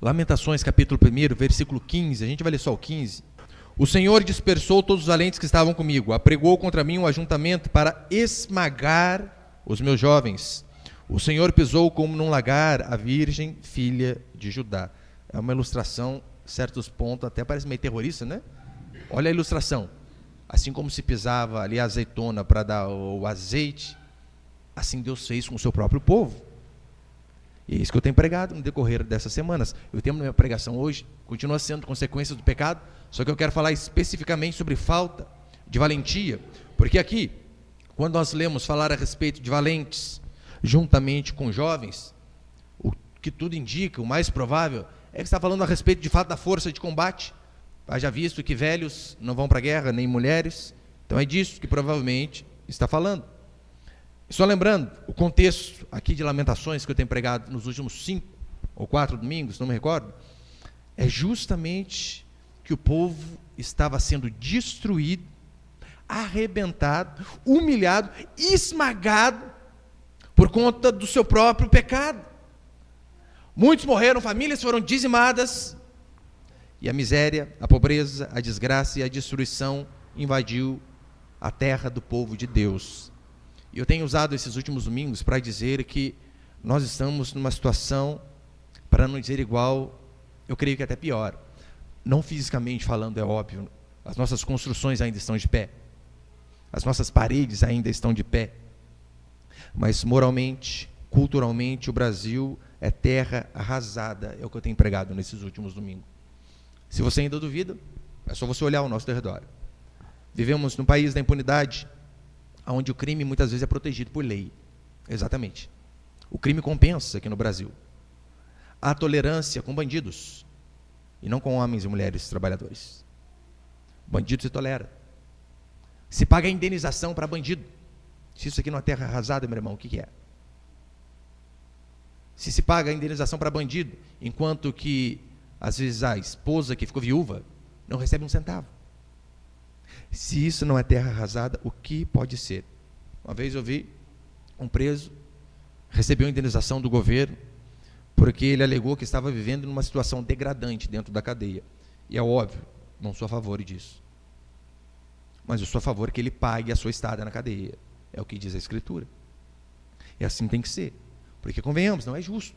Lamentações, capítulo 1, versículo 15, a gente vai ler só o 15. O Senhor dispersou todos os valentes que estavam comigo, apregou contra mim um ajuntamento para esmagar os meus jovens. O Senhor pisou como num lagar a virgem filha de Judá. É uma ilustração, certos pontos, até parece meio terrorista, né? Olha a ilustração. Assim como se pisava ali a azeitona para dar o azeite, assim Deus fez com o seu próprio povo. E é isso que eu tenho pregado no decorrer dessas semanas. O tema da minha pregação hoje continua sendo consequências do pecado, só que eu quero falar especificamente sobre falta de valentia, porque aqui, quando nós lemos falar a respeito de valentes, juntamente com jovens, o que tudo indica, o mais provável, é que está falando a respeito de fato da força de combate. Haja visto que velhos não vão para a guerra, nem mulheres, então é disso que provavelmente está falando. Só lembrando, o contexto aqui de Lamentações, que eu tenho pregado nos últimos 5 ou 4 domingos, não me recordo, é justamente que o povo estava sendo destruído, arrebentado, humilhado, esmagado, por conta do seu próprio pecado. Muitos morreram, famílias foram dizimadas, e a miséria, a pobreza, a desgraça e a destruição invadiu a terra do povo de Deus. E eu tenho usado esses últimos domingos para dizer que nós estamos numa situação, para não dizer igual, eu creio que até pior. Não fisicamente falando, é óbvio, as nossas construções ainda estão de pé, as nossas paredes ainda estão de pé, mas moralmente, culturalmente, o Brasil é terra arrasada, é o que eu tenho pregado nesses últimos domingos. Se você ainda duvida, é só você olhar ao nosso redor. Vivemos num país da impunidade, onde o crime muitas vezes é protegido por lei. Exatamente. O crime compensa aqui no Brasil. Há tolerância com bandidos, e não com homens e mulheres trabalhadores. Bandido se tolera. Se paga a indenização para bandido. Se isso aqui não é terra arrasada, meu irmão, o que é? Se paga a indenização para bandido, enquanto que, às vezes, a esposa que ficou viúva não recebe um centavo. Se isso não é terra arrasada, o que pode ser? Uma vez eu vi um preso, recebeu indenização do governo, porque ele alegou que estava vivendo numa situação degradante dentro da cadeia. E é óbvio, não sou a favor disso. Mas eu sou a favor que ele pague a sua estada na cadeia. É o que diz a Escritura. E assim tem que ser. Porque, convenhamos, não é justo.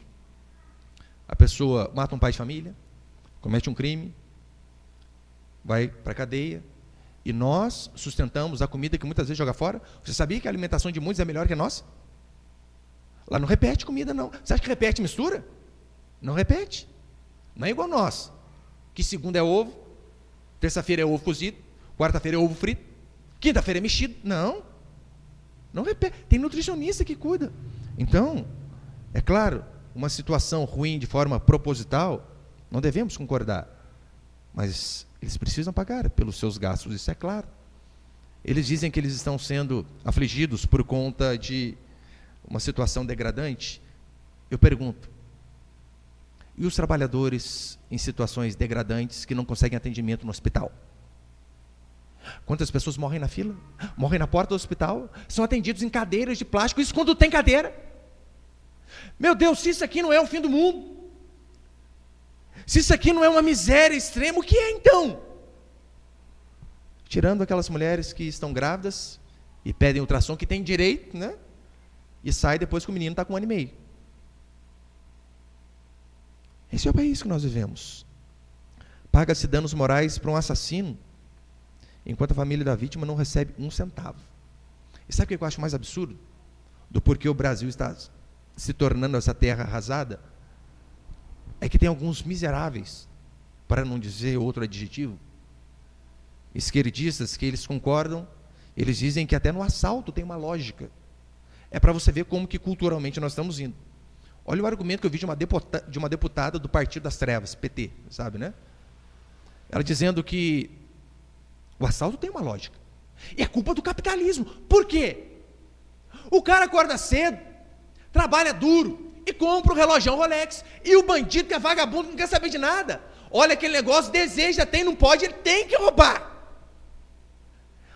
A pessoa mata um pai de família, comete um crime, vai para a cadeia, e nós sustentamos a comida que muitas vezes joga fora. Você sabia que a alimentação de muitos é melhor que a nossa? Lá não repete comida, não. Você acha que repete mistura? Não repete. Não é igual nós, que segunda é ovo, terça-feira é ovo cozido, quarta-feira é ovo frito, quinta-feira é mexido. Não. Não repete. Tem nutricionista que cuida. Então, é claro, uma situação ruim de forma proposital, não devemos concordar. Mas eles precisam pagar pelos seus gastos, isso é claro. Eles dizem que eles estão sendo afligidos por conta de uma situação degradante. Eu pergunto, e os trabalhadores em situações degradantes que não conseguem atendimento no hospital? Quantas pessoas morrem na fila? Morrem na porta do hospital? São atendidos em cadeiras de plástico, isso quando tem cadeira. Meu Deus, se isso aqui não é o fim do mundo, se isso aqui não é uma miséria extrema, o que é então? Tirando aquelas mulheres que estão grávidas e pedem ultrassom, que tem direito, né? E sai depois que o menino está com 1 ano e meio. Esse é o país que nós vivemos. Paga-se danos morais para um assassino, enquanto a família da vítima não recebe um centavo. E sabe o que eu acho mais absurdo? Do porquê o Brasil está se tornando essa terra arrasada? É que tem alguns miseráveis, para não dizer outro adjetivo, esquerdistas, que eles concordam, eles dizem que até no assalto tem uma lógica. É para você ver como que culturalmente nós estamos indo. Olha o argumento que eu vi de uma deputada do Partido das Trevas, PT, sabe, né? Ela dizendo que o assalto tem uma lógica. E é culpa do capitalismo. Por quê? O cara acorda cedo, trabalha duro, e compra um relógio Rolex, e o bandido que é vagabundo não quer saber de nada, olha aquele negócio, deseja, tem, não pode, ele tem que roubar.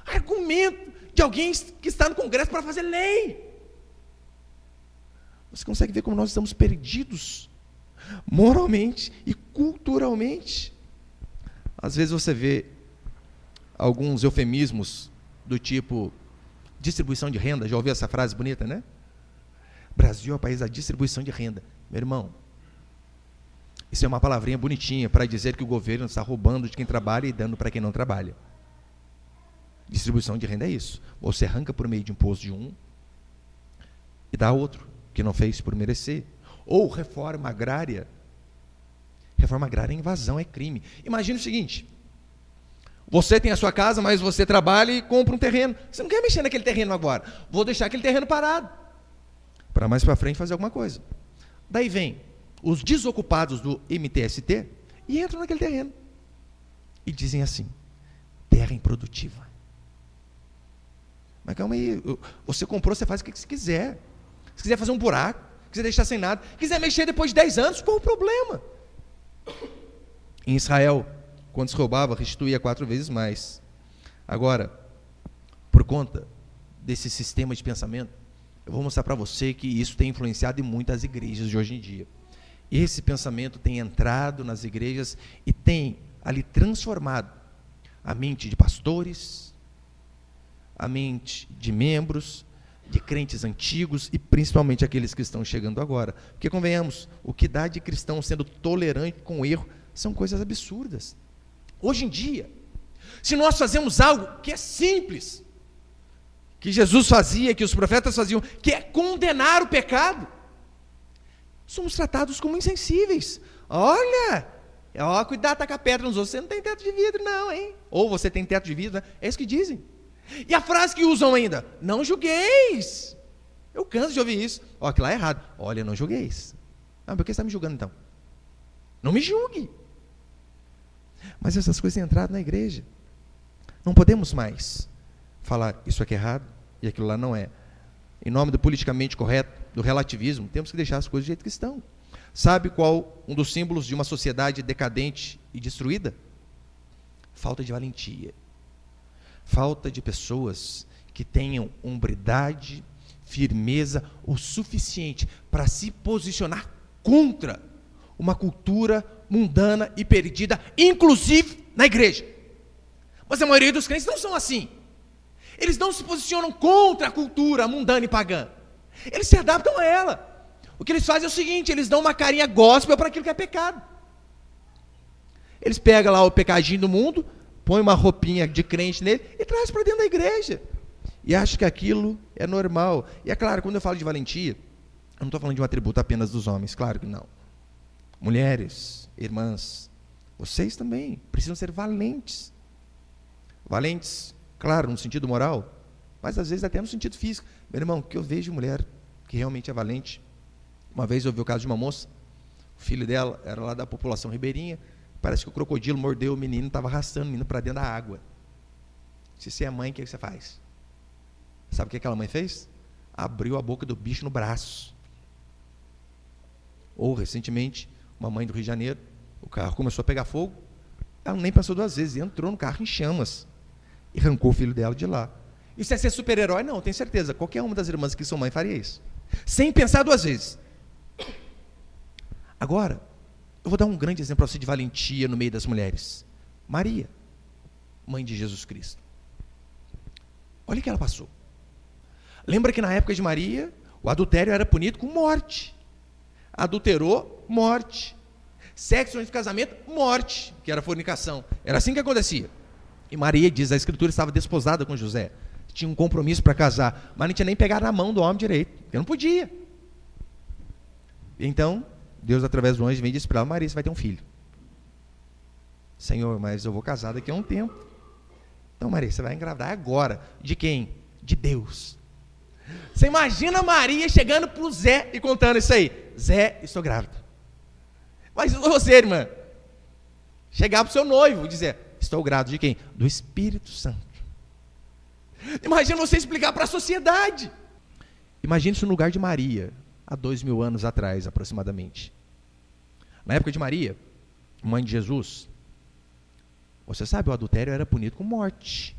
Argumento de alguém que está no Congresso para fazer lei. Você consegue ver como nós estamos perdidos moralmente e culturalmente. Às vezes você vê alguns eufemismos do tipo distribuição de renda. Já ouviu essa frase bonita, né? Brasil é o país da distribuição de renda. Meu irmão, isso é uma palavrinha bonitinha para dizer que o governo está roubando de quem trabalha e dando para quem não trabalha. Distribuição de renda é isso. Você arranca por meio de imposto de um e dá a outro, que não fez por merecer. Ou reforma agrária. Reforma agrária é invasão, é crime. Imagina o seguinte: você tem a sua casa, mas você trabalha e compra um terreno. Você não quer mexer naquele terreno agora. Vou deixar aquele terreno parado, para mais para frente fazer alguma coisa. Daí vem os desocupados do MTST e entram naquele terreno. E dizem assim: terra improdutiva. Mas calma aí, você comprou, você faz o que você quiser. Se quiser fazer um buraco, quiser deixar sem nada, quiser mexer depois de 10 anos, qual o problema? Em Israel, quando se roubava, restituía 4 vezes mais. Agora, por conta desse sistema de pensamento, eu vou mostrar para você que isso tem influenciado em muitas igrejas de hoje em dia. Esse pensamento tem entrado nas igrejas e tem ali transformado a mente de pastores, a mente de membros, de crentes antigos e principalmente aqueles que estão chegando agora. Porque, convenhamos, o que dá de cristão sendo tolerante com o erro são coisas absurdas. Hoje em dia, se nós fazemos algo que é simples, que Jesus fazia, que os profetas faziam, que é condenar o pecado, somos tratados como insensíveis. Olha, cuidado, taca pedra nos outros, você não tem teto de vidro não, hein? Ou você tem teto de vidro, né? É isso que dizem. E a frase que usam ainda: não julgueis. Eu canso de ouvir isso. Ó, aquilo lá é errado. Olha, não julgueis. Ah, por que você está me julgando então? Não me julgue. Mas essas coisas têm entrado na igreja. Não podemos mais falar isso aqui é errado e aquilo lá não é. Em nome do politicamente correto, do relativismo, temos que deixar as coisas do jeito que estão. Sabe qual um dos símbolos de uma sociedade decadente e destruída? Falta de valentia. Falta de pessoas que tenham hombridade, firmeza o suficiente para se posicionar contra uma cultura mundana e perdida, inclusive na igreja. Mas a maioria dos crentes não são assim. Eles não se posicionam contra a cultura mundana e pagã. Eles se adaptam a ela. O que eles fazem é o seguinte: eles dão uma carinha gospel para aquilo que é pecado. Eles pegam lá o pecadinho do mundo, põe uma roupinha de crente nele e traz para dentro da igreja. E acha que aquilo é normal. E é claro, quando eu falo de valentia, eu não estou falando de um atributo apenas dos homens, claro que não. Mulheres, irmãs, vocês também precisam ser valentes. Valentes, claro, no sentido moral, mas às vezes até no sentido físico. Meu irmão, que eu vejo mulher que realmente é valente. Uma vez eu vi o caso de uma moça, o filho dela era lá da população ribeirinha, parece que o crocodilo mordeu o menino, estava arrastando o menino para dentro da água. Se você é mãe, o que você faz? Sabe o que aquela mãe fez? Abriu a boca do bicho no braço. Ou, recentemente, uma mãe do Rio de Janeiro, o carro começou a pegar fogo, ela nem pensou 2 vezes, entrou no carro em chamas e arrancou o filho dela de lá. Isso é ser super-herói? Não, tenho certeza. Qualquer uma das irmãs que são mãe faria isso. Sem pensar 2 vezes. Agora, eu vou dar um grande exemplo para você de valentia no meio das mulheres. Maria, mãe de Jesus Cristo. Olha o que ela passou. Lembra que na época de Maria, o adultério era punido com morte. Adulterou, morte. Sexo antes de casamento, morte, que era fornicação. Era assim que acontecia. E Maria, diz a Escritura, estava desposada com José. Tinha um compromisso para casar, mas não tinha nem pegado na mão do homem direito, porque não podia. Então, Deus, através do anjo, vem e diz para ela: Maria, você vai ter um filho. Senhor, mas eu vou casar daqui a um tempo. Então, Maria, você vai engravidar agora. De quem? De Deus. Você imagina Maria chegando para o Zé e contando isso aí: Zé, estou grávida. Mas você, irmã, chegar para o seu noivo e dizer: estou grávida de quem? Do Espírito Santo. Imagina você explicar para a sociedade. Imagina isso no lugar de Maria, há 2000 anos atrás, aproximadamente. Na época de Maria, mãe de Jesus, você sabe, o adultério era punido com morte.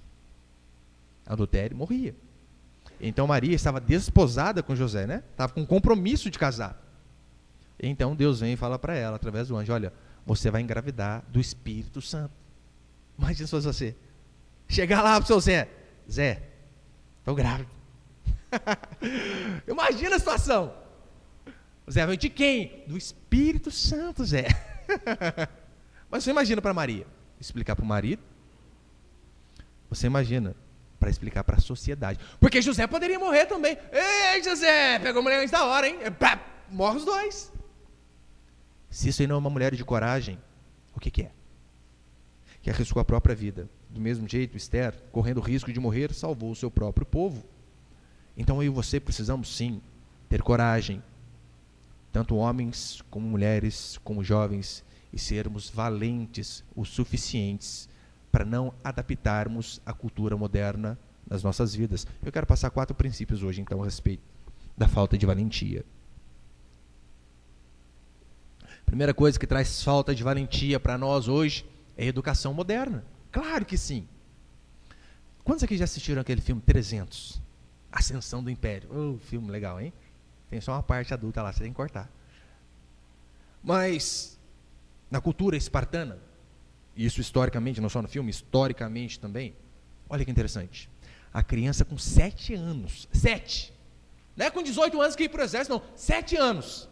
Adultério morria. Então Maria estava desposada com José, né? Estava com compromisso de casar. Então Deus vem e fala para ela, através do anjo, olha, você vai engravidar do Espírito Santo. Imagina se fosse você. Chegar lá pro seu Zé, estou grávida. Imagina a situação. O Zé vai de quem? Do Espírito Santo, Zé. Mas você imagina para Maria, explicar para o marido. Você imagina para explicar para a sociedade. Porque José poderia morrer também. Ei, José, pegou a mulher antes da hora, hein? Morre os dois. Se isso aí não é uma mulher de coragem, o que é? Que arriscou a própria vida. Do mesmo jeito, Esther, correndo o risco de morrer, salvou o seu próprio povo. Então eu e você precisamos sim ter coragem, tanto homens como mulheres, como jovens, e sermos valentes o suficientes para não adaptarmos a cultura moderna nas nossas vidas. Eu quero passar 4 princípios hoje, então, a respeito da falta de valentia. Primeira coisa que traz falta de valentia para nós hoje é a educação moderna. Claro que sim. Quantos aqui já assistiram aquele filme 300? Ascensão do Império. Oh, filme legal, hein? Tem só uma parte adulta lá, você tem que cortar. Mas, na cultura espartana, isso historicamente, não só no filme, historicamente também, olha que interessante. A criança com 7 anos, 7, não é com 18 anos que ia para o exército, não, 7 anos.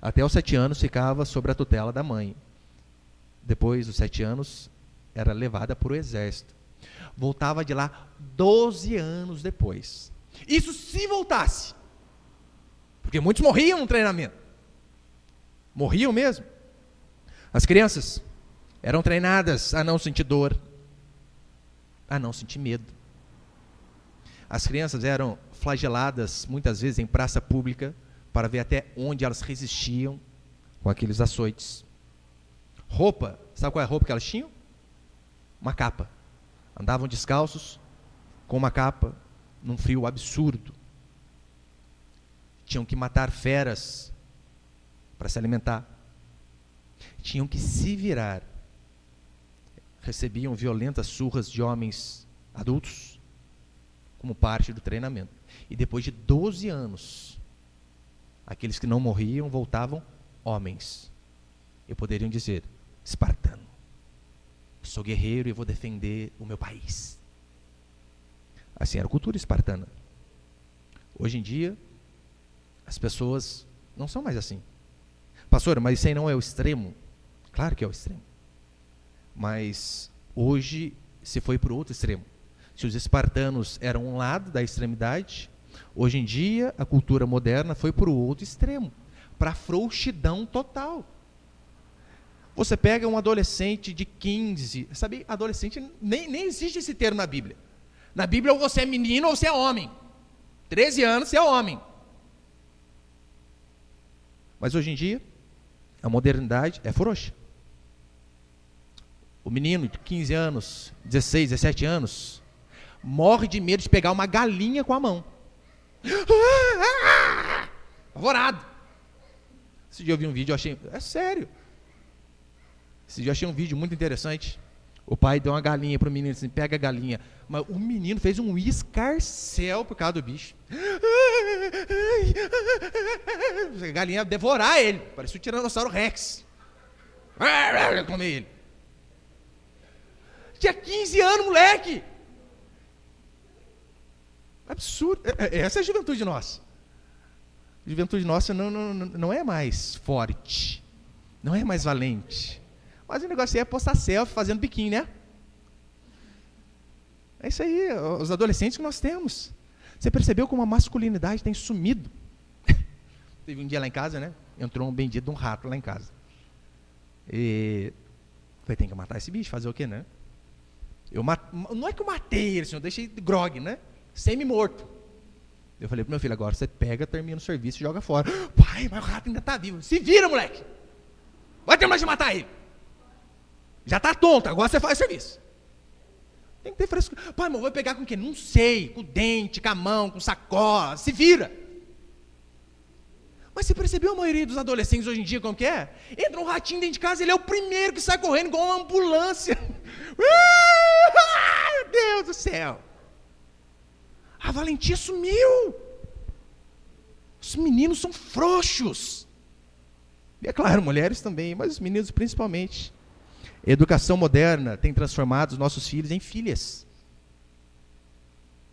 Até os 7 anos ficava sob a tutela da mãe. Depois dos 7 anos, era levada para o exército. Voltava de lá 12 anos depois. Isso se voltasse. Porque muitos morriam no treinamento. Morriam mesmo. As crianças eram treinadas a não sentir dor, a não sentir medo. As crianças eram flageladas muitas vezes em praça pública para ver até onde elas resistiam com aqueles açoites. Roupa, sabe qual é a roupa que elas tinham? Uma capa. Andavam descalços com uma capa num frio absurdo. Tinham que matar feras para se alimentar. Tinham que se virar. Recebiam violentas surras de homens adultos como parte do treinamento. E depois de 12 anos, aqueles que não morriam voltavam homens. E poderiam dizer, espartano, sou guerreiro e vou defender o meu país. Assim era a cultura espartana. Hoje em dia, as pessoas não são mais assim. Pastor, mas isso aí não é o extremo? Claro que é o extremo. Mas hoje se foi para o outro extremo. Se os espartanos eram um lado da extremidade, hoje em dia a cultura moderna foi para o outro extremo, para a frouxidão total. Você pega um adolescente de 15, sabe, adolescente, nem existe esse termo na Bíblia. Na Bíblia ou você é menino ou você é homem. 13 anos você é homem. Mas hoje em dia, a modernidade é frouxa. O menino de 15 anos, 16, 17 anos, morre de medo de pegar uma galinha com a mão. Apavorado. Esse dia eu vi um vídeo, eu achei, é sério. Esse dia eu achei um vídeo muito interessante. O pai deu uma galinha para o menino, assim, pega a galinha. Mas o menino fez um escarcéu por causa do bicho. A galinha ia devorar ele. Parecia o Tiranossauro Rex. Comer ele. Tinha 15 anos, moleque. Absurdo. Essa é a juventude nossa. A juventude nossa não é mais forte. Não é mais valente. Mas o negócio aí é postar selfie fazendo biquíni, né? É isso aí, os adolescentes que nós temos. Você percebeu como a masculinidade tem sumido? Teve um dia lá em casa, né? Entrou um bendito de um rato lá em casa. E falei, tem que matar esse bicho, fazer o quê, né? Não é que eu matei ele, senhor, eu deixei grog, né? Semi-morto. Eu falei pro meu filho, agora você pega, termina o serviço e joga fora. Pai, mas o rato ainda tá vivo. Se vira, moleque. Vai ter mais de matar ele. Já tá tonto, agora você faz o serviço. Tem que ter frescura. Pai, mas vou pegar com o quê? Não sei, com o dente, com a mão, com sacola, se vira. Mas você percebeu a maioria dos adolescentes hoje em dia como que é? Entra um ratinho dentro de casa, ele é o primeiro que sai correndo igual uma ambulância. Meu Deus do céu. A valentia sumiu. Os meninos são frouxos. E é claro, mulheres também, mas os meninos principalmente. A educação moderna tem transformado os nossos filhos em filhas.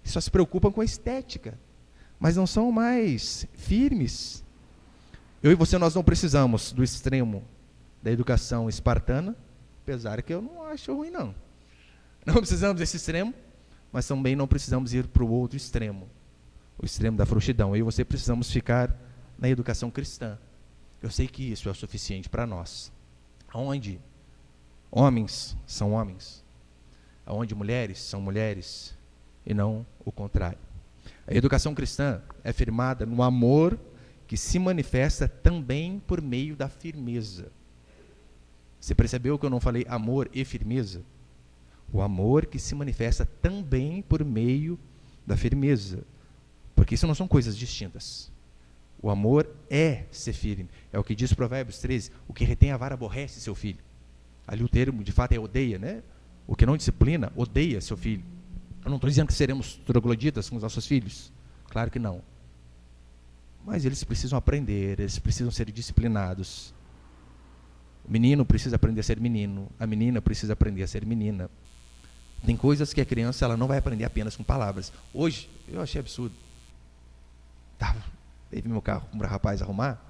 Só se preocupam com a estética, mas não são mais firmes. Eu e você, nós não precisamos do extremo da educação espartana, apesar que eu não acho ruim, não. Não precisamos desse extremo, mas também não precisamos ir para o outro extremo, o extremo da frouxidão. Eu e você precisamos ficar na educação cristã. Eu sei que isso é o suficiente para nós. Onde homens são homens, onde mulheres são mulheres, e não o contrário. A educação cristã é firmada no amor que se manifesta também por meio da firmeza. Você percebeu que eu não falei amor e firmeza? O amor que se manifesta também por meio da firmeza. Porque isso não são coisas distintas. O amor é ser firme. É o que diz Provérbios 13. O que retém a vara aborrece seu filho. Ali o termo, de fato, é odeia, né? O que não disciplina, odeia seu filho. Eu não estou dizendo que seremos trogloditas com os nossos filhos. Claro que não. Mas eles precisam aprender, eles precisam ser disciplinados. O menino precisa aprender a ser menino, a menina precisa aprender a ser menina. Tem coisas que a criança ela não vai aprender apenas com palavras. Hoje, eu achei absurdo. Teve meu carro para o rapaz arrumar.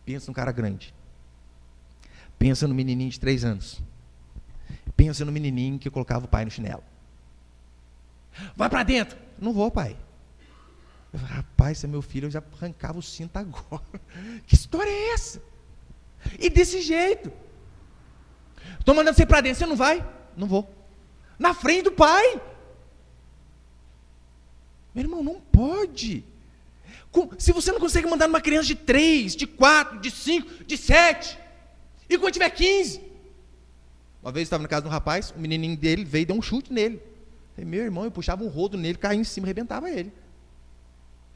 Pensa num cara grande. Pensa no menininho de 3 anos. Pensa no menininho que colocava o pai no chinelo. Vai para dentro. Não vou, pai. Eu falei, rapaz, esse é meu filho, eu já arrancava o cinto agora. Que história é essa? E desse jeito. Estou mandando você ir para dentro, você não vai? Não vou. Na frente do pai. Meu irmão, não pode. Se você não consegue mandar numa criança de 3, de 4, de 5, de 7, e quando tiver 15. Uma vez eu estava na casa de um rapaz, o menininho dele veio e deu um chute nele. Falei, meu irmão, eu puxava um rodo nele, caía em cima e arrebentava ele.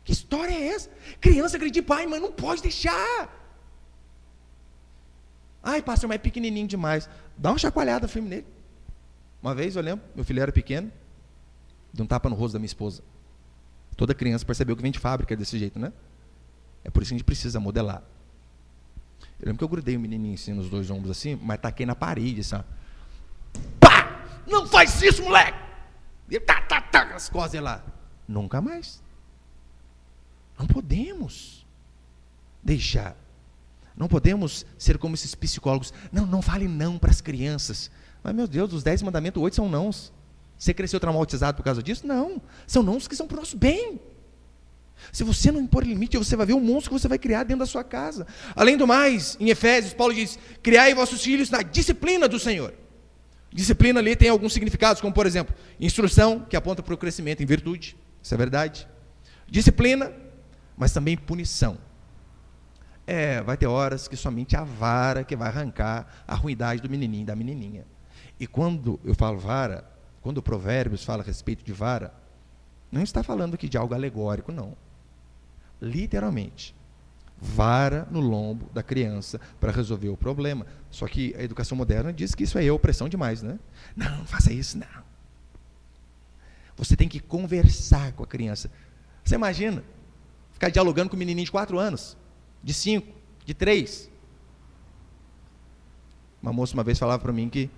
Que história é essa? Criança agride pai, mas não pode deixar. Ai, pastor, mas é pequenininho demais. Dá uma chacoalhada firme nele. Uma vez, eu lembro, meu filho era pequeno, dei um tapa no rosto da minha esposa. Toda criança percebeu que vem de fábrica desse jeito, né? É por isso que a gente precisa modelar. Eu lembro que eu grudei o menininho assim, nos 2 ombros assim, mas taquei na parede, assim, ó. Pá! Não faz isso, moleque! E as costas lá. Nunca mais. Não podemos deixar. Não podemos ser como esses psicólogos. Não fale não para as crianças. Mas, meu Deus, dos 10 mandamentos, 8 são nãos. Você cresceu traumatizado por causa disso? Não. São nãos que são para o nosso bem. Se você não impor limite, você vai ver o monstro que você vai criar dentro da sua casa. Além do mais, em Efésios, Paulo diz, criai vossos filhos na disciplina do Senhor. Disciplina ali tem alguns significados, como por exemplo, instrução, que aponta para o crescimento em virtude. Isso é verdade. Disciplina, mas também punição. Vai ter horas que somente a vara que vai arrancar a ruindade do menininho e da menininha. E quando eu falo vara, quando o Provérbios fala a respeito de vara, não está falando aqui de algo alegórico, não. Literalmente, vara no lombo da criança para resolver o problema. Só que a educação moderna diz que isso é opressão demais, né? Não faça isso, não. Você tem que conversar com a criança. Você imagina ficar dialogando com um menininho de 4 anos, de 5, de 3. Uma moça uma vez falava para mim que,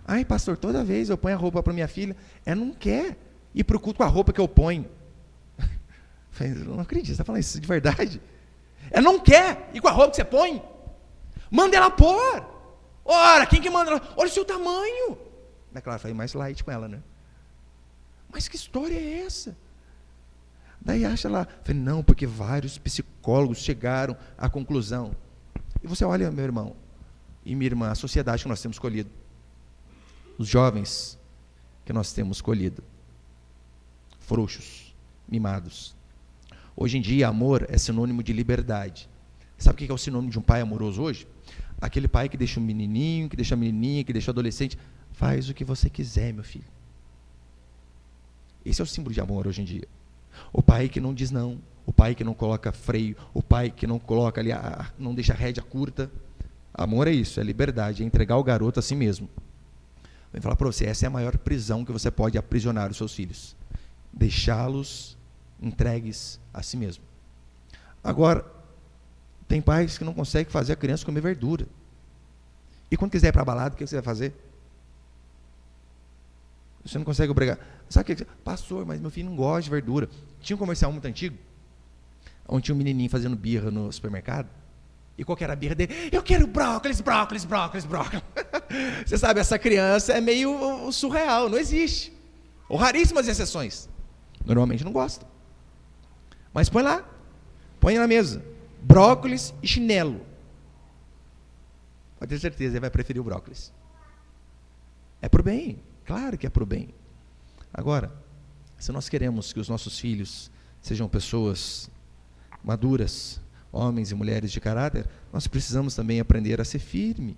ai pastor, toda vez eu ponho a roupa para minha filha, ela não quer ir para o culto com a roupa que eu ponho. Eu não acredito, você está falando isso de verdade? Ela não quer ir com a roupa que você põe. Manda ela pôr. Ora, quem que manda ela? Olha o seu tamanho. É claro, falei mais light com ela, né? Mas que história é essa? Daí acha lá, falei, não, porque vários psicólogos chegaram à conclusão. E você olha, meu irmão e minha irmã, a sociedade que nós temos escolhido, os jovens que nós temos escolhido, frouxos, mimados. Hoje em dia, amor é sinônimo de liberdade. Sabe o que é o sinônimo de um pai amoroso hoje? Aquele pai que deixa o menininho, que deixa a menininha, que deixa o adolescente. Faz o que você quiser, meu filho. Esse é o símbolo de amor hoje em dia. O pai que não diz não, o pai que não coloca freio, o pai que não coloca ali, não deixa a rédea curta. Amor é isso, é liberdade, é entregar o garoto a si mesmo. Vou falar para você, essa é a maior prisão que você pode aprisionar os seus filhos. Deixá-los entregues a si mesmo. Agora, Tem pais que não conseguem fazer a criança comer verdura. E quando quiser ir para a balada, o que você vai fazer? Você não consegue obrigar. Sabe o que? Pastor, mas meu filho não gosta de verdura. Tinha um comercial muito antigo, onde tinha um menininho fazendo birra no supermercado. E qual que era a birra dele? Eu quero brócolis, brócolis, brócolis, brócolis. Você sabe, essa criança é meio surreal, não existe. Ou raríssimas exceções. Normalmente não gosta. Mas põe lá, põe na mesa. Brócolis e chinelo. Pode ter certeza, ele vai preferir o brócolis. É pro bem, claro que é pro bem. Agora, se nós queremos que os nossos filhos sejam pessoas maduras, homens e mulheres de caráter, nós precisamos também aprender a ser firme.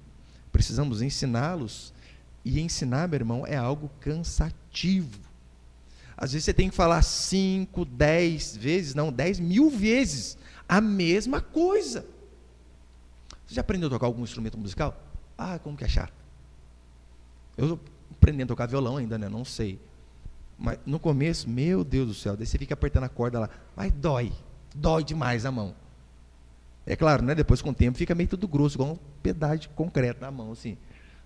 Precisamos ensiná-los. E ensinar, meu irmão, é algo cansativo. Às vezes você tem que falar 5, 10 vezes, não, 10.000 vezes a mesma coisa. Você já aprendeu a tocar algum instrumento musical? Ah, como que é chato. Eu estou aprendendo a tocar violão ainda, né? Não sei. Mas no começo, meu Deus do céu, daí você fica apertando a corda lá, mas dói demais a mão. É claro, né? Depois com o tempo fica meio tudo grosso, igual um pedaço de concreto na mão, assim.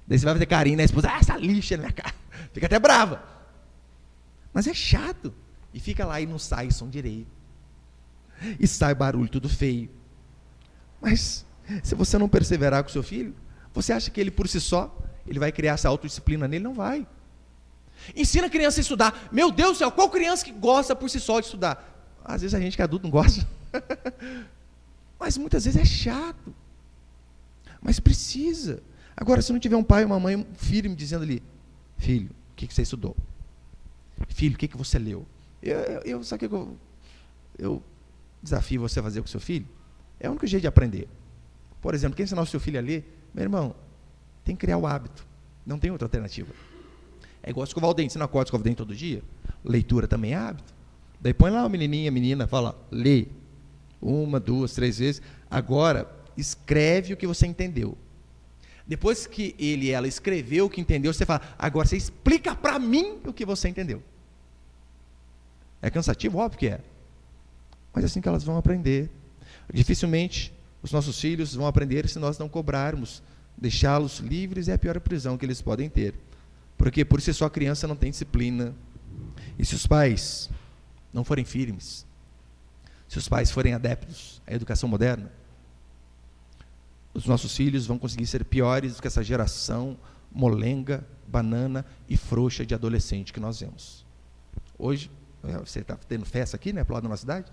Daí você vai fazer carinho na esposa, essa lixa na minha cara. Fica até brava. Mas é chato. E fica lá e não sai som direito. E sai barulho tudo feio. Mas se você não perseverar com o seu filho, você acha que ele por si só, ele vai criar essa autodisciplina nele? Não vai. Ensina a criança a estudar. Meu Deus do céu, qual criança que gosta por si só de estudar? Às vezes a gente que é adulto não gosta. Mas muitas vezes é chato. Mas precisa. Agora, se não tiver um pai ou uma mãe firme dizendo ali, filho, o que você estudou? Filho, o que você leu? Sabe o que eu desafio você a fazer com o seu filho? É o único jeito de aprender. Por exemplo, quem ensinar o seu filho a ler, meu irmão, tem que criar o hábito. Não tem outra alternativa. É igual escovar o dente. Você não acorda escovar o dente todo dia? Leitura também é hábito. Daí põe lá o menininho, a menina, fala, lê. 1, 2, 3 vezes. Agora, escreve o que você entendeu. Depois que ele e ela escreveu o que entendeu, você fala, agora você explica para mim o que você entendeu. É cansativo? Óbvio que é. Mas é assim que elas vão aprender. Dificilmente os nossos filhos vão aprender se nós não cobrarmos. Deixá-los livres é a pior prisão que eles podem ter. Porque por si só a criança não tem disciplina. E se os pais não forem firmes, se os pais forem adeptos à educação moderna, os nossos filhos vão conseguir ser piores do que essa geração molenga, banana e frouxa de adolescente que nós vemos. Hoje, você está tendo festa aqui, né, pro lado da nossa cidade?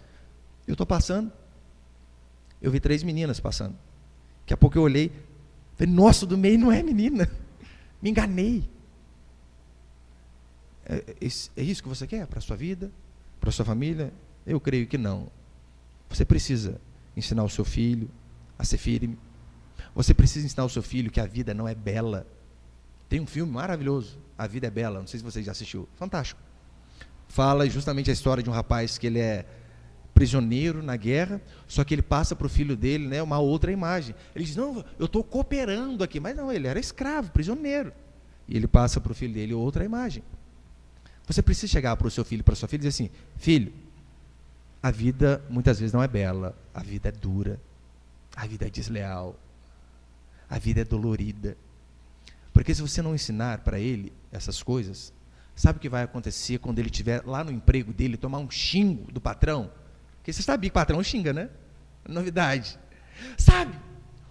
Eu estou passando, eu vi 3 meninas passando. Daqui a pouco eu olhei, falei, nossa, do meio não é menina. Me enganei. É isso que você quer para a sua vida? Para a sua família? Eu creio que não. Você precisa ensinar o seu filho a ser firme. Você precisa ensinar o seu filho que a vida não é bela. Tem um filme maravilhoso, A Vida é Bela, não sei se você já assistiu, fantástico. Fala justamente a história de um rapaz que ele é prisioneiro na guerra, só que ele passa para o filho dele, né, uma outra imagem. Ele diz, não, eu estou cooperando aqui, mas não, ele era escravo, prisioneiro. E ele passa para o filho dele outra imagem. Você precisa chegar para o seu filho, para a sua filha e dizer assim, filho, a vida muitas vezes não é bela, a vida é dura, a vida é desleal, a vida é dolorida. Porque se você não ensinar para ele essas coisas, sabe o que vai acontecer quando ele estiver lá no emprego dele, tomar um xingo do patrão? Porque você sabia que o patrão xinga, né? Novidade. Sabe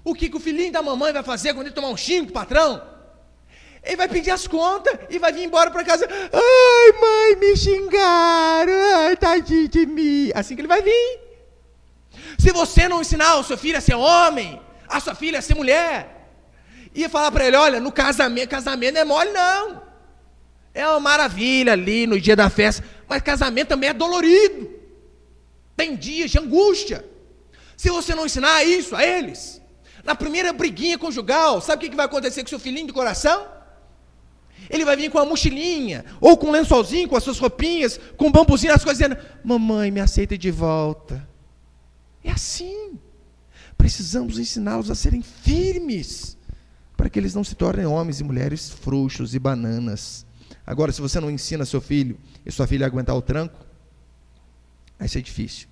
o que o filhinho da mamãe vai fazer quando ele tomar um xingo do patrão? Ele vai pedir as contas e vai vir embora para casa. Ai, mãe, me xingaram. Ai, tadinho de mim. Assim que ele vai vir. Se você não ensinar o seu filho a ser homem, a sua filha a ser mulher, e falar para ele, olha, no casamento não é mole não. É uma maravilha ali no dia da festa, mas casamento também é dolorido. Tem dias de angústia. Se você não ensinar isso a eles, na primeira briguinha conjugal, sabe o que vai acontecer com seu filhinho de coração? Ele vai vir com uma mochilinha, ou com um lençolzinho, com as suas roupinhas, com um bambuzinho, as coisas dizendo, mamãe, me aceita de volta. É assim. Precisamos ensiná-los a serem firmes, para que eles não se tornem homens e mulheres frouxos e bananas. Agora, se você não ensina seu filho e sua filha a aguentar o tranco, vai ser difícil.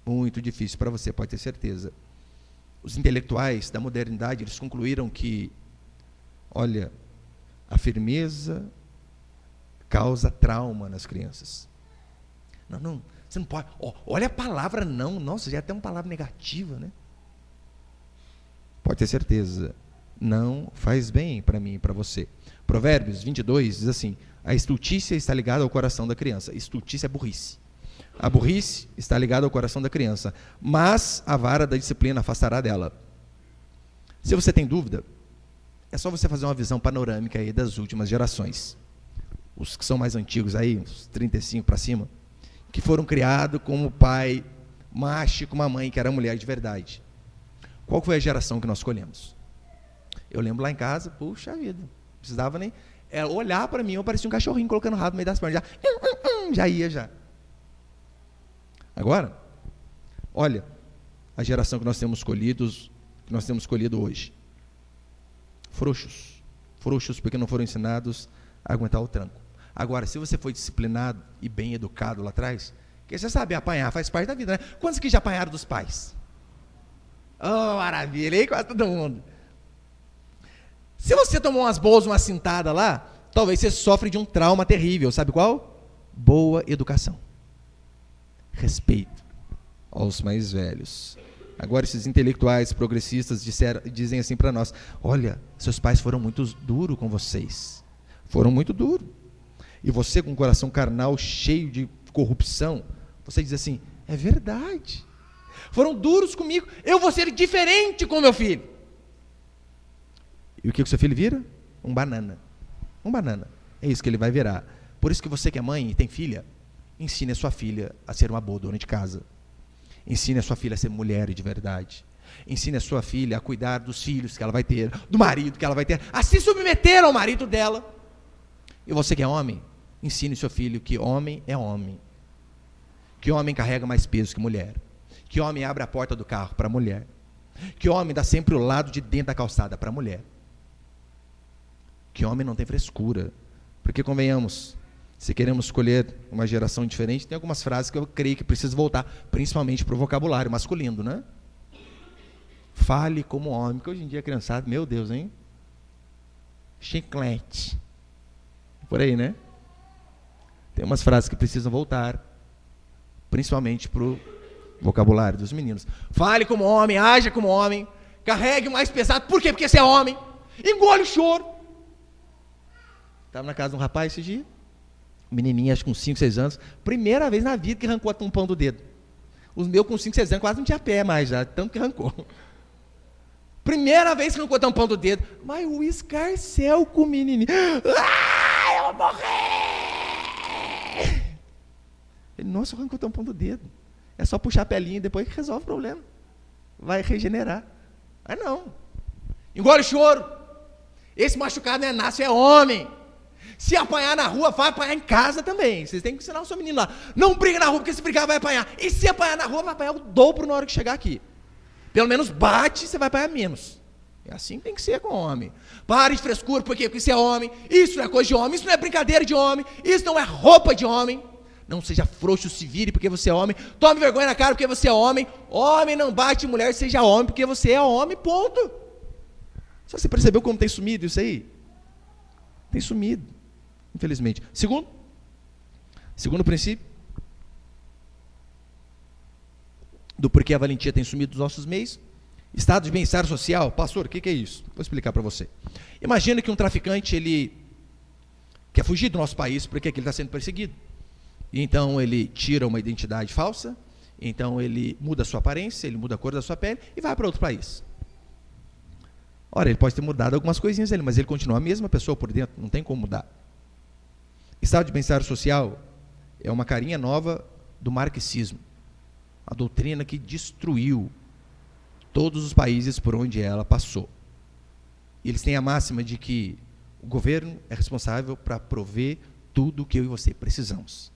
Muito difícil para você, pode ter certeza. Os intelectuais da modernidade, eles concluíram que, olha, a firmeza causa trauma nas crianças. Não, você não pode. Olha a palavra não, nossa, já é até uma palavra negativa, né? Pode ter certeza, não faz bem para mim e para você. Provérbios 22 diz assim: a estultícia está ligada ao coração da criança. Estultícia é burrice. A burrice está ligada ao coração da criança, mas a vara da disciplina afastará dela. Se você tem dúvida, é só você fazer uma visão panorâmica aí das últimas gerações. Os que são mais antigos aí, uns 35 para cima, que foram criados como pai macho e com uma mãe que era mulher de verdade. Qual foi a geração que nós escolhemos? Eu lembro lá em casa, puxa vida, não precisava nem olhar para mim, eu parecia um cachorrinho colocando o rabo no meio das pernas, já ia já. Agora, olha a geração que nós temos escolhido hoje. Frouxos porque não foram ensinados a aguentar o tranco. Agora, se você foi disciplinado e bem educado lá atrás, porque você sabe, apanhar faz parte da vida, né? Quantos que já apanharam dos pais? Oh, maravilha, aí quase todo mundo. Se você tomou umas boas, uma cintada lá, talvez você sofre de um trauma terrível, sabe qual? Boa educação. Respeito aos mais velhos. Agora esses intelectuais progressistas dizem assim para nós: olha, seus pais foram muito duros com vocês. Foram muito duros. E você com o coração carnal cheio de corrupção, você diz assim: é verdade. Foram duros comigo, eu vou ser diferente com meu filho. E o que o seu filho vira? Um banana. É isso que ele vai virar. Por isso que você que é mãe e tem filha, ensine a sua filha a ser uma boa dona de casa. Ensine a sua filha a ser mulher de verdade. Ensine a sua filha a cuidar dos filhos que ela vai ter, do marido que ela vai ter, a se submeter ao marido dela. E você que é homem, ensine seu filho que homem é homem. Que homem carrega mais peso que mulher. Que homem abre a porta do carro para a mulher. Que homem dá sempre o lado de dentro da calçada para a mulher. Que homem não tem frescura. Porque, convenhamos, se queremos escolher uma geração diferente, tem algumas frases que eu creio que precisa voltar, principalmente para o vocabulário masculino, né? Fale como homem, que hoje em dia a criançada, meu Deus, hein? Chiclete. Por aí, né? Tem umas frases que precisam voltar, principalmente para o vocabulário dos meninos. Fale como homem, haja como homem, carregue o mais pesado. Por quê? Porque você é homem. Engole o choro. Estava na casa de um rapaz esse dia, menininha, acho que com 5, 6 anos, primeira vez na vida que arrancou a tampão do dedo. Os meus com 5, 6 anos quase não tinha pé mais já, tanto que arrancou. Primeira vez que arrancou a tampão do dedo, mas o escarcel com o menininho. Ah, eu vou morrer! Ele, nossa, arrancou a tampão do dedo. É só puxar a pelinha e depois que resolve o problema. Vai regenerar. Mas não. Engole o choro. Esse machucado não é nasce, é homem. Se apanhar na rua, vai apanhar em casa também. Vocês têm que ensinar o seu menino lá. Não briga na rua, porque se brigar vai apanhar. E se apanhar na rua, vai apanhar o dobro na hora que chegar aqui. Pelo menos bate, você vai apanhar menos. É assim que tem que ser com o homem. Pare de frescura, porque isso é homem. Isso não é coisa de homem, isso não é brincadeira de homem. Isso não é roupa de homem. Não seja frouxo, se vire porque você é homem. Tome vergonha na cara porque você é homem. Homem não bate mulher, seja homem porque você é homem, ponto. Só você percebeu como tem sumido isso aí? Tem sumido, infelizmente. Segundo princípio, do porquê a valentia tem sumido dos nossos meios, estado de bem-estar social. Pastor, o que é isso? Vou explicar para você. Imagina que um traficante, ele quer fugir do nosso país porque ele está sendo perseguido. Então ele tira uma identidade falsa, então ele muda a sua aparência, ele muda a cor da sua pele e vai para outro país. Ora, ele pode ter mudado algumas coisinhas ali, mas ele continua a mesma pessoa por dentro, não tem como mudar. Estado de bem-estar social é uma carinha nova do marxismo, a doutrina que destruiu todos os países por onde ela passou. Eles têm a máxima de que o governo é responsável para prover tudo o que eu e você precisamos.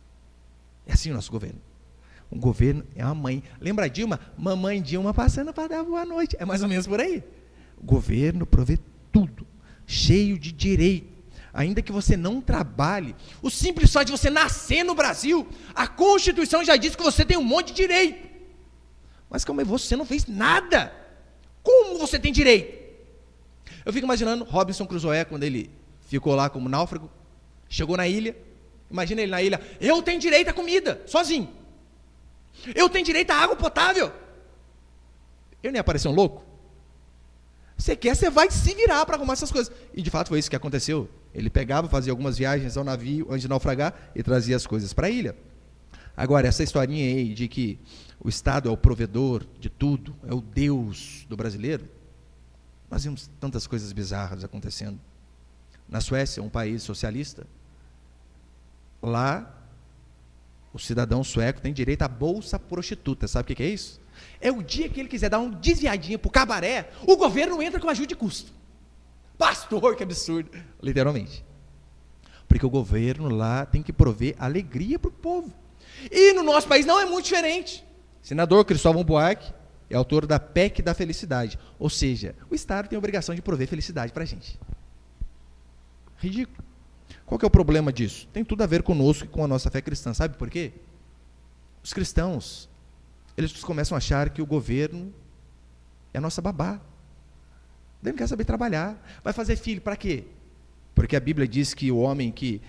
É assim o nosso governo. O governo é uma mãe. Lembra a Dilma? Mamãe Dilma passando para dar boa noite. É mais ou menos por aí. O governo provê tudo, cheio de direito. Ainda que você não trabalhe, o simples fato de você nascer no Brasil, a Constituição já diz que você tem um monte de direito. Mas como você não fez nada, Como você tem direito? Eu fico imaginando Robinson Crusoe, quando ele ficou lá como náufrago, chegou na ilha, imagina ele na ilha, eu tenho direito à comida, sozinho. Eu tenho direito à água potável. Ele nem apareceu um louco? Você quer, você vai se virar para arrumar essas coisas. E de fato foi isso que aconteceu. Ele pegava, fazia algumas viagens ao navio antes de naufragar e trazia as coisas para a ilha. Agora, essa historinha aí de que o Estado é o provedor de tudo, é o Deus do brasileiro, nós vimos tantas coisas bizarras acontecendo. Na Suécia, um país socialista, lá o cidadão sueco tem direito à bolsa prostituta. Sabe o que é isso? É o dia que ele quiser dar um desviadinho para o cabaré, o governo entra com ajuda de custo. Pastor, que absurdo. Literalmente. Porque o governo lá tem que prover alegria para o povo. E no nosso país não é muito diferente. Senador Cristóvão Buarque é autor da PEC da felicidade. Ou seja, o Estado tem a obrigação de prover felicidade para a gente. Ridículo. Qual que é o problema disso? Tem tudo a ver conosco e com a nossa fé cristã. Sabe por quê? Os cristãos, eles começam a achar que o governo é a nossa babá. Ele não quer saber trabalhar. Vai fazer filho para quê? Porque a Bíblia diz que o homem que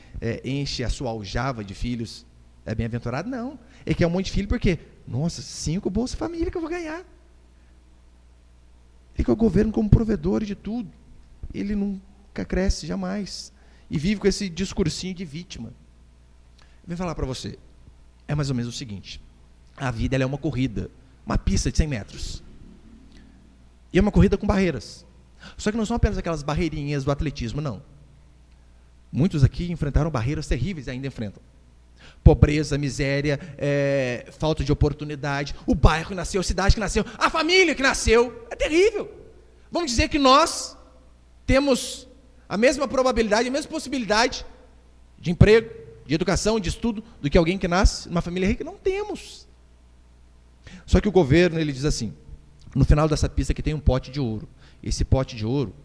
enche a sua aljava de filhos é bem-aventurado? Não. Ele quer um monte de filho porque, nossa, 5 Bolsa Família que eu vou ganhar. Ele quer o governo como provedor de tudo. Ele nunca cresce, jamais. E vive com esse discursinho de vítima. Vem falar para você. É mais ou menos o seguinte. A vida ela é uma corrida. Uma pista de 100 metros. E é uma corrida com barreiras. Só que não são apenas aquelas barreirinhas do atletismo, não. Muitos aqui enfrentaram barreiras terríveis e ainda enfrentam. Pobreza, miséria, falta de oportunidade, o bairro que nasceu, a cidade que nasceu, a família que nasceu. É terrível. Vamos dizer que nós temos a mesma probabilidade, a mesma possibilidade de emprego, de educação, de estudo, do que alguém que nasce numa família rica. Não temos. Só que o governo, ele diz assim, no final dessa pista aqui tem um pote de ouro. Esse pote de ouro,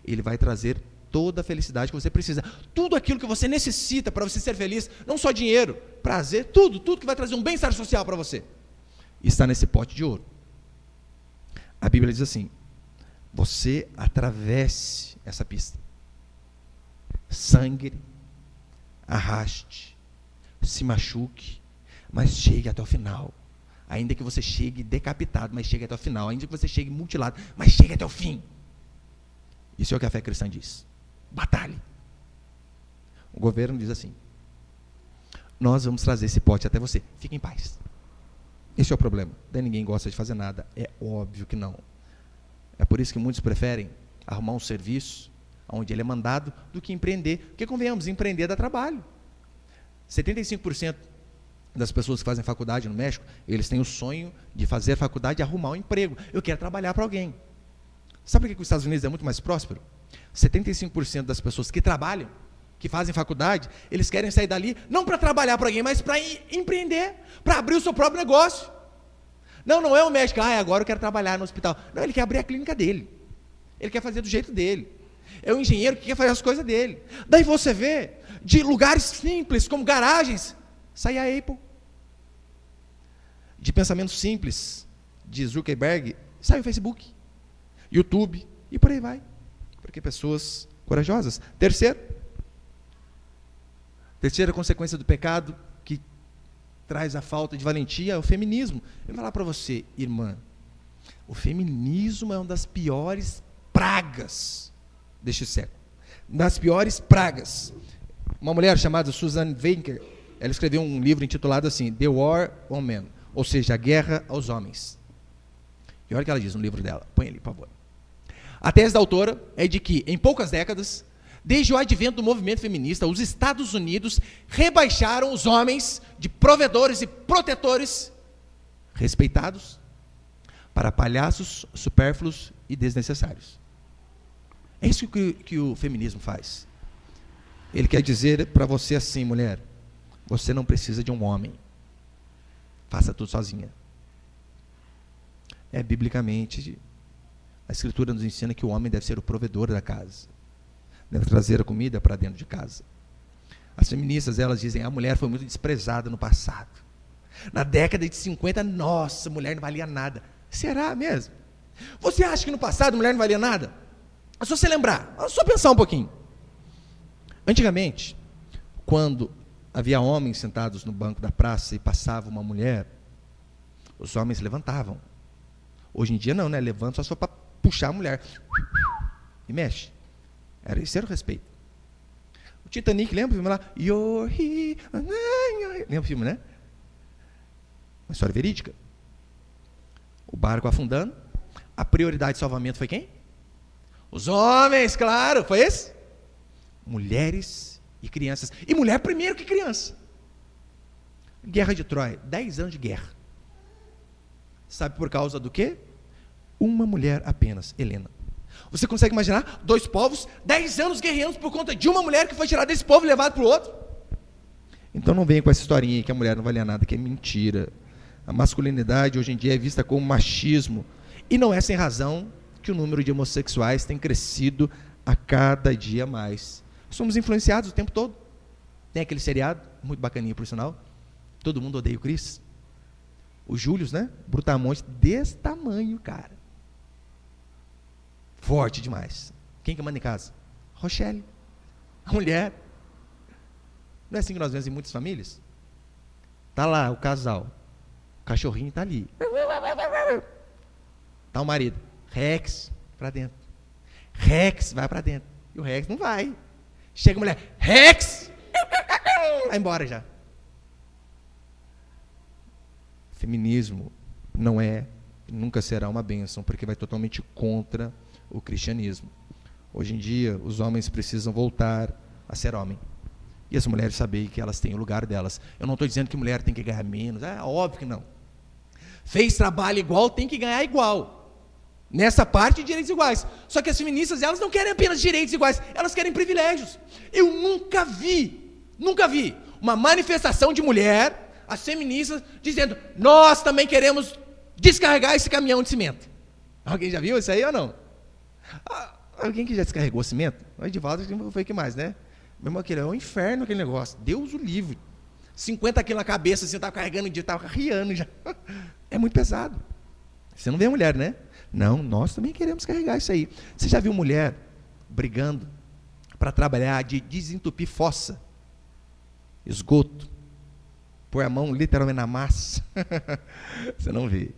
ele vai trazer toda a felicidade que você precisa. Tudo aquilo que você necessita para você ser feliz, não só dinheiro, prazer, tudo que vai trazer um bem-estar social para você, está nesse pote de ouro. A Bíblia diz assim, você atravesse essa pista. Sangre, arraste, se machuque, mas chegue até o final. Ainda que você chegue decapitado, mas chegue até o final. Ainda que você chegue mutilado, mas chegue até o fim. Isso é o que a fé cristã diz. Batalhe. O governo diz assim, nós vamos trazer esse pote até você. Fique em paz. Esse é o problema. Daí ninguém gosta de fazer nada. É óbvio que não. É por isso que muitos preferem arrumar um serviço onde ele é mandado, do que empreender. Porque, convenhamos, empreender dá trabalho. 75% das pessoas que fazem faculdade no México, eles têm o sonho de fazer faculdade e arrumar um emprego. Eu quero trabalhar para alguém. Sabe por que os Estados Unidos é muito mais próspero? 75% das pessoas que trabalham, que fazem faculdade, eles querem sair dali, não para trabalhar para alguém, mas para empreender, para abrir o seu próprio negócio. Não é o médico, agora eu quero trabalhar no hospital. Não, ele quer abrir a clínica dele. Ele quer fazer do jeito dele. É o engenheiro que quer fazer as coisas dele. Daí você vê, de lugares simples, como garagens, sai a Apple. De pensamentos simples, de Zuckerberg, sai o Facebook, YouTube, e por aí vai. Porque pessoas corajosas. Terceira consequência do pecado, que traz a falta de valentia, é o feminismo. Eu vou falar para você, irmã, o feminismo é uma das piores pragas deste século. Das piores pragas. Uma mulher chamada Susan Wenger, ela escreveu um livro intitulado assim, The War on Men, ou seja, a guerra aos homens. E olha o que ela diz no livro dela. Põe ali, por favor. A tese da autora é de que, em poucas décadas, desde o advento do movimento feminista, os Estados Unidos rebaixaram os homens de provedores e protetores respeitados para palhaços supérfluos e desnecessários. É isso que o feminismo faz. Ele quer dizer para você assim, mulher, você não precisa de um homem. Faça tudo sozinha. Biblicamente, a Escritura nos ensina que o homem deve ser o provedor da casa. Deve trazer a comida para dentro de casa. As feministas, elas dizem, a mulher foi muito desprezada no passado. Na década de 50, nossa, a mulher não valia nada. Será mesmo? Você acha que no passado mulher não valia nada? É só você lembrar, é só pensar um pouquinho. Antigamente, quando havia homens sentados no banco da praça e passava uma mulher, os homens levantavam. Hoje em dia não, né? Levanta só se for para puxar a mulher. E mexe. Esse era o respeito. O Titanic, lembra o filme lá? You're here. Lembra o filme, né? Uma história verídica. O barco afundando. A prioridade de salvamento foi quem? Os homens, claro. Foi esse? Mulheres e crianças. E mulher primeiro que criança. Guerra de Troia. 10 anos de guerra. Sabe por causa do quê? Uma mulher apenas, Helena. Você consegue imaginar 2 povos, 10 anos guerreando por conta de uma mulher que foi tirada desse povo e levada para o outro? Então não venha com essa historinha aí que a mulher não valia nada, que é mentira. A masculinidade hoje em dia é vista como machismo. E não é sem razão que o número de homossexuais tem crescido a cada dia mais. Somos influenciados o tempo todo. Tem aquele seriado, muito bacaninho por sinal, Todo Mundo Odeia o Chris. O Július, né? Brutamonte, desse tamanho, cara. Forte demais. Quem que manda em casa? Rochelle. A mulher. Não é assim que nós vemos em muitas famílias? Tá lá o casal. O cachorrinho tá ali. Tá o marido. Rex, para dentro. Rex, vai para dentro. E o Rex não vai. Chega a mulher. Rex! Vai embora já. Feminismo não é, nunca será uma bênção, porque vai totalmente contra o cristianismo. Hoje em dia, os homens precisam voltar a ser homem. E as mulheres saberem que elas têm o lugar delas. Eu não estou dizendo que mulher tem que ganhar menos. É óbvio que não. Fez trabalho igual, tem que ganhar igual. Nessa parte, direitos iguais. Só que as feministas, elas não querem apenas direitos iguais, elas querem privilégios. Eu nunca vi uma manifestação de mulher, as feministas, dizendo, nós também queremos descarregar esse caminhão de cimento. Alguém já viu isso aí ou não? Alguém que já descarregou cimento? O Edivaldo foi que mais, né? Meu irmão, aquele é um inferno aquele negócio. Deus o livre. 50 quilos na cabeça, assim, eu estava carregando um dia, estava riando já. É muito pesado. Você não vê a mulher, né? Não, nós também queremos carregar isso aí. Você já viu mulher brigando para trabalhar de desentupir fossa, esgoto, pôr a mão literalmente na massa? Você não vê.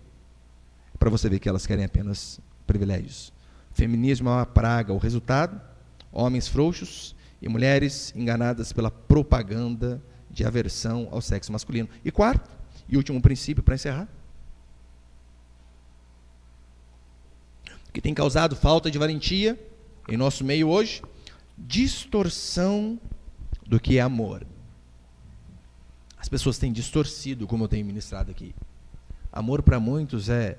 Para você ver que elas querem apenas privilégios. Feminismo é uma praga. O resultado? Homens frouxos e mulheres enganadas pela propaganda de aversão ao sexo masculino. E quarto, e último princípio para encerrar, que tem causado falta de valentia em nosso meio hoje, distorção do que é amor. As pessoas têm distorcido, como eu tenho ministrado aqui. Amor para muitos é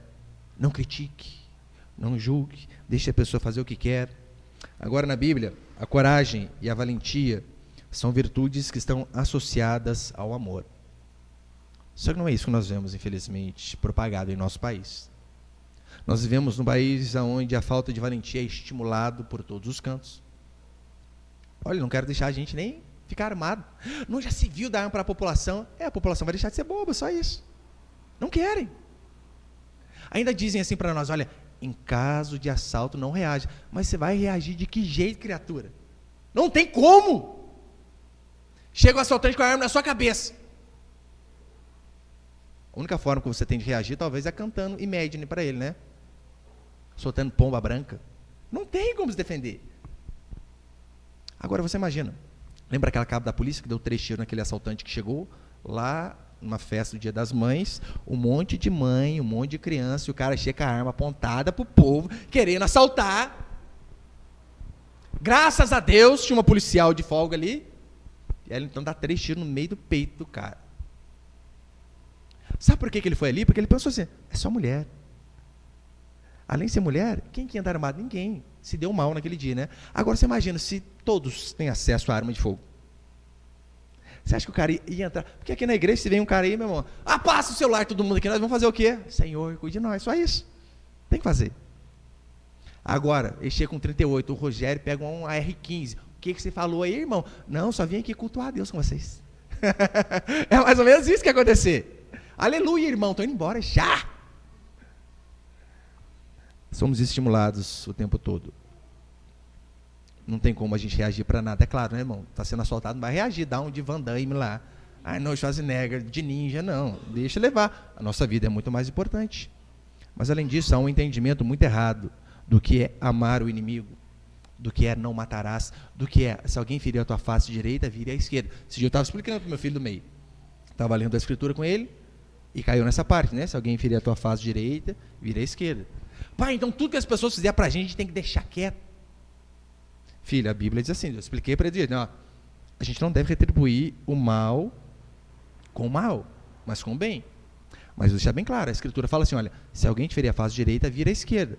não critique, não julgue, deixe a pessoa fazer o que quer. Agora na Bíblia, a coragem e a valentia são virtudes que estão associadas ao amor. Só que não é isso que nós vemos, infelizmente, propagado em nosso país. Nós vivemos num país onde a falta de valentia é estimulado por todos os cantos. Olha, não quero deixar a gente nem ficar armado. Não já se viu dar arma para a população? A população vai deixar de ser boba, só isso. Não querem. Ainda dizem assim para nós, olha, em caso de assalto não reage. Mas você vai reagir de que jeito, criatura? Não tem como. Chega o assaltante com a arma na sua cabeça. A única forma que você tem de reagir talvez é cantando Imagine para ele, né? Soltando pomba branca. Não tem como se defender. Agora você imagina. Lembra aquela cabo da polícia que deu 3 tiros naquele assaltante que chegou lá numa festa do Dia das Mães, um monte de mãe, um monte de criança, e o cara chega com a arma apontada pro povo, querendo assaltar. Graças a Deus, tinha uma policial de folga ali, e ela então dá 3 tiros no meio do peito do cara. Sabe por que ele foi ali? Porque ele pensou assim, é só mulher. Além de ser mulher, quem que anda armado? Ninguém. Se deu mal naquele dia, né? Agora você imagina, se todos têm acesso à arma de fogo. Você acha que o cara ia entrar? Porque aqui na igreja, se vem um cara aí, meu irmão, passa o celular todo mundo aqui, nós vamos fazer o quê? Senhor, cuide de nós, só isso. Tem que fazer. Agora, ele chega com 38, o Rogério pega um AR-15. O que você falou aí, irmão? Não, só vim aqui cultuar a Deus com vocês. É mais ou menos isso que ia acontecer. Aleluia, irmão, estou indo embora já. somos estimulados o tempo todo. Não tem como a gente reagir para nada. É claro, né, irmão? Está sendo assaltado, não vai reagir, dá um de Van Damme lá. Ah, não, Schwarzenegger, de ninja, não. Deixa levar. A nossa vida é muito mais importante. Mas, além disso, há um entendimento muito errado do que é amar o inimigo, do que é não matarás, do que é, se alguém ferir a tua face direita, vire à esquerda. Esse dia eu estava explicando para o meu filho do meio. Estava lendo a escritura com ele e caiu nessa parte, né? Se alguém ferir a tua face direita, vire à esquerda. Pai, então tudo que as pessoas fizerem para a gente tem que deixar quieto. Filho, a Bíblia diz assim, eu expliquei para ele, não, a gente não deve retribuir o mal com o mal, mas com o bem. Mas deixar bem claro, a Escritura fala assim, olha, se alguém te ferir a face direita, vira à esquerda.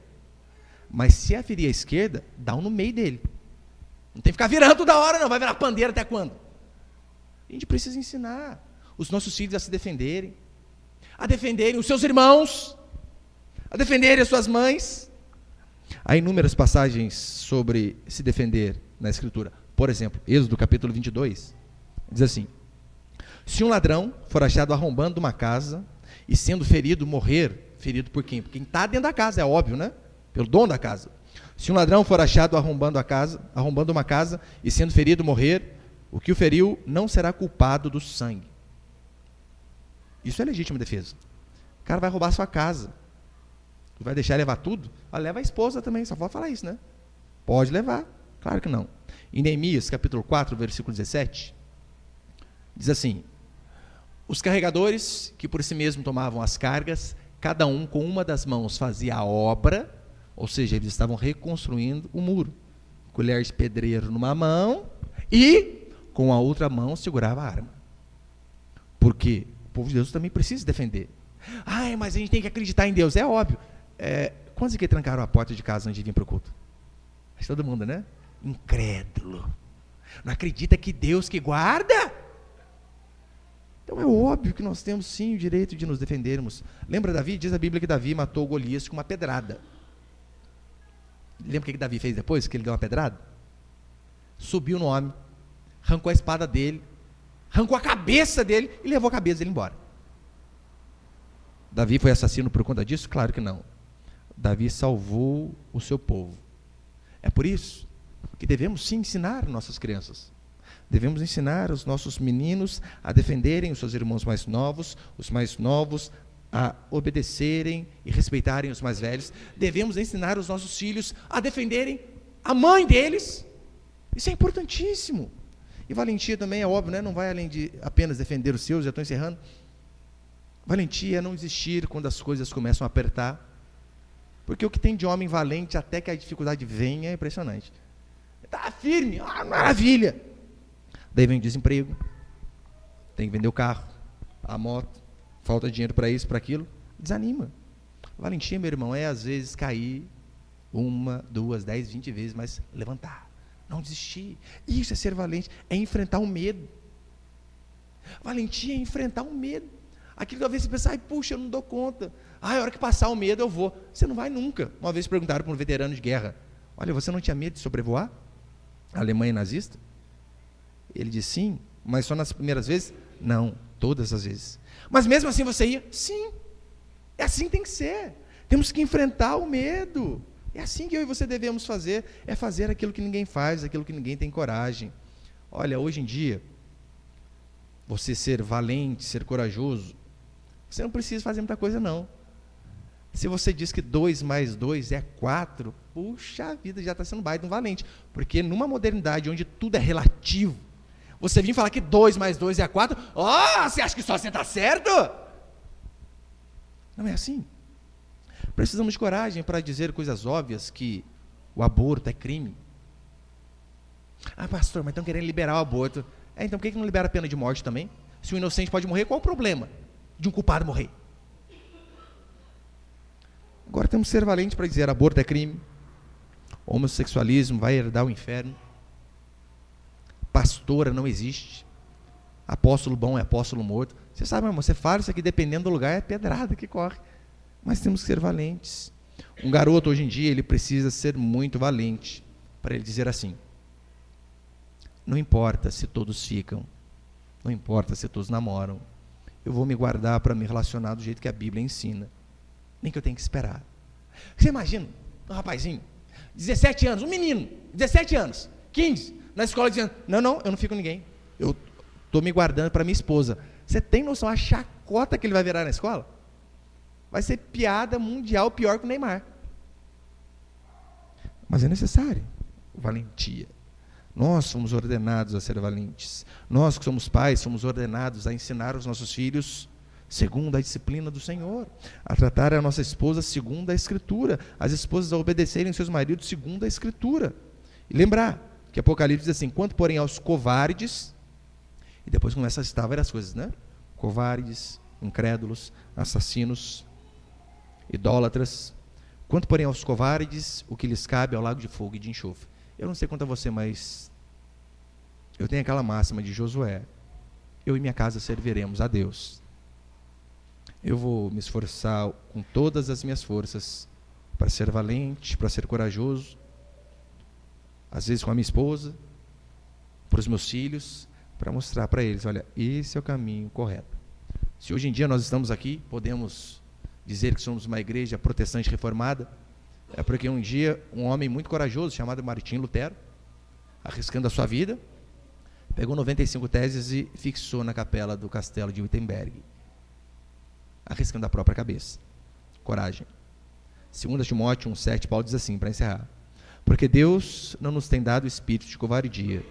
Mas se a ferir à esquerda, dá um no meio dele. Não tem que ficar virando toda hora, não, vai virar pandeira até quando? A gente precisa ensinar os nossos filhos a se defenderem, a defenderem os seus irmãos, a defenderem as suas mães. Há inúmeras passagens sobre se defender na Escritura. Por exemplo, Êxodo capítulo 22, diz assim, se um ladrão for achado arrombando uma casa e sendo ferido, morrer, ferido por quem? Por quem está dentro da casa, é óbvio, né? Pelo dono da casa. Se um ladrão for achado arrombando uma casa e sendo ferido, morrer, o que o feriu não será culpado do sangue. Isso é legítima defesa. O cara vai roubar a sua casa. Tu vai deixar levar tudo? Ah, leva a esposa também, só pode falar isso, né? Pode levar, claro que não. Em Neemias, capítulo 4, versículo 17, diz assim, os carregadores, que por si mesmo tomavam as cargas, cada um com uma das mãos fazia a obra, ou seja, eles estavam reconstruindo o muro. Colher de pedreiro numa mão e com a outra mão segurava a arma. Porque o povo de Deus também precisa se defender. Ai, mas a gente tem que acreditar em Deus, é óbvio. Quantos que trancaram a porta de casa antes de vir para o culto? Acho todo mundo, né? Incrédulo. Não acredita que Deus que guarda? Então é óbvio que nós temos sim o direito de nos defendermos. Lembra Davi? Diz a Bíblia que Davi matou Golias com uma pedrada. Lembra o que Davi fez depois que ele deu uma pedrada? Subiu no homem, arrancou a espada dele, arrancou a cabeça dele e levou a cabeça dele embora. Davi foi assassino por conta disso? Claro que não. Davi salvou o seu povo. É por isso que devemos sim ensinar nossas crianças. Devemos ensinar os nossos meninos a defenderem os seus irmãos mais novos, os mais novos a obedecerem e respeitarem os mais velhos. Devemos ensinar os nossos filhos a defenderem a mãe deles. Isso é importantíssimo. E valentia também é óbvio, né? Não vai além de apenas defender os seus, já estou encerrando. Valentia é não desistir quando as coisas começam a apertar. Porque o que tem de homem valente até que a dificuldade venha é impressionante. Está firme, maravilha. Daí vem o desemprego, tem que vender o carro, a moto, falta dinheiro para isso, para aquilo, desanima. Valentia, meu irmão, é às vezes cair 1, 2, 10, 20 vezes, mas levantar, não desistir. Isso é ser valente, é enfrentar o medo. Valentia é enfrentar o medo. Aquilo que talvez você pense, puxa, eu não dou conta. A hora que passar o medo eu vou. Você não vai nunca. Uma vez perguntaram para um veterano de guerra, olha, você não tinha medo de sobrevoar a Alemanha nazista? Ele disse sim, mas só nas primeiras vezes? Não, todas as vezes. Mas mesmo assim você ia? Sim, é assim que tem que ser. Temos que enfrentar o medo. É assim que eu e você devemos fazer, é fazer aquilo que ninguém faz, aquilo que ninguém tem coragem. Olha, hoje em dia, você ser valente, ser corajoso, você não precisa fazer muita coisa não. Se você diz que 2 mais 2 é 4, puxa a vida, já está sendo baita um valente. Porque numa modernidade onde tudo é relativo, você vir falar que 2 mais 2 é 4, você acha que só você está certo? Não é assim. Precisamos de coragem para dizer coisas óbvias, que o aborto é crime. Pastor, mas estão querendo liberar o aborto. Então por que não libera a pena de morte também? Se o inocente pode morrer, qual o problema de um culpado morrer? Agora temos que ser valentes para dizer aborto é crime, homossexualismo vai herdar o inferno, pastora não existe, apóstolo bom é apóstolo morto. Você sabe, irmão, você fala isso aqui, dependendo do lugar, é pedrada que corre. Mas temos que ser valentes. Um garoto hoje em dia, ele precisa ser muito valente para ele dizer assim, não importa se todos ficam, não importa se todos namoram, eu vou me guardar para me relacionar do jeito que a Bíblia ensina, nem que eu tenha que esperar. Você imagina, um rapazinho, 17 anos, um menino, 17 anos, 15, na escola dizendo, não, eu não fico com ninguém, eu estou me guardando para minha esposa. Você tem noção a chacota que ele vai virar na escola? Vai ser piada mundial pior que o Neymar. Mas é necessário valentia. Nós somos ordenados a ser valentes. Nós que somos pais, somos ordenados a ensinar os nossos filhos segundo a disciplina do Senhor, a tratar a nossa esposa segundo a Escritura, as esposas a obedecerem seus maridos segundo a Escritura. E lembrar que Apocalipse diz assim, quanto porém aos covardes, e depois começa a citar várias coisas, né? Covardes, incrédulos, assassinos, idólatras, quanto porém aos covardes, o que lhes cabe ao lago de fogo e de enxofre. Eu não sei quanto a você, mas eu tenho aquela máxima de Josué, eu e minha casa serviremos a Deus. Eu vou me esforçar com todas as minhas forças para ser valente, para ser corajoso, às vezes com a minha esposa, para os meus filhos, para mostrar para eles, olha, esse é o caminho correto. Se hoje em dia nós estamos aqui, podemos dizer que somos uma igreja protestante reformada, é porque um dia um homem muito corajoso, chamado Martim Lutero, arriscando a sua vida, pegou 95 teses e fixou na capela do castelo de Wittenberg, arriscando a própria cabeça. Coragem. 2 Timóteo 1,7, Paulo diz assim, para encerrar, porque Deus não nos tem dado espírito de covardia,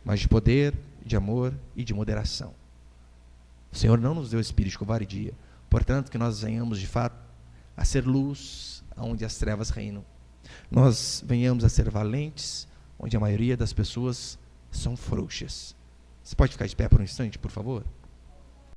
mas de poder, de amor e de moderação. O Senhor não nos deu espírito de covardia, portanto que nós venhamos de fato a ser luz onde as trevas reinam. Nós venhamos a ser valentes onde a maioria das pessoas são frouxas. Você pode ficar de pé por um instante, por favor?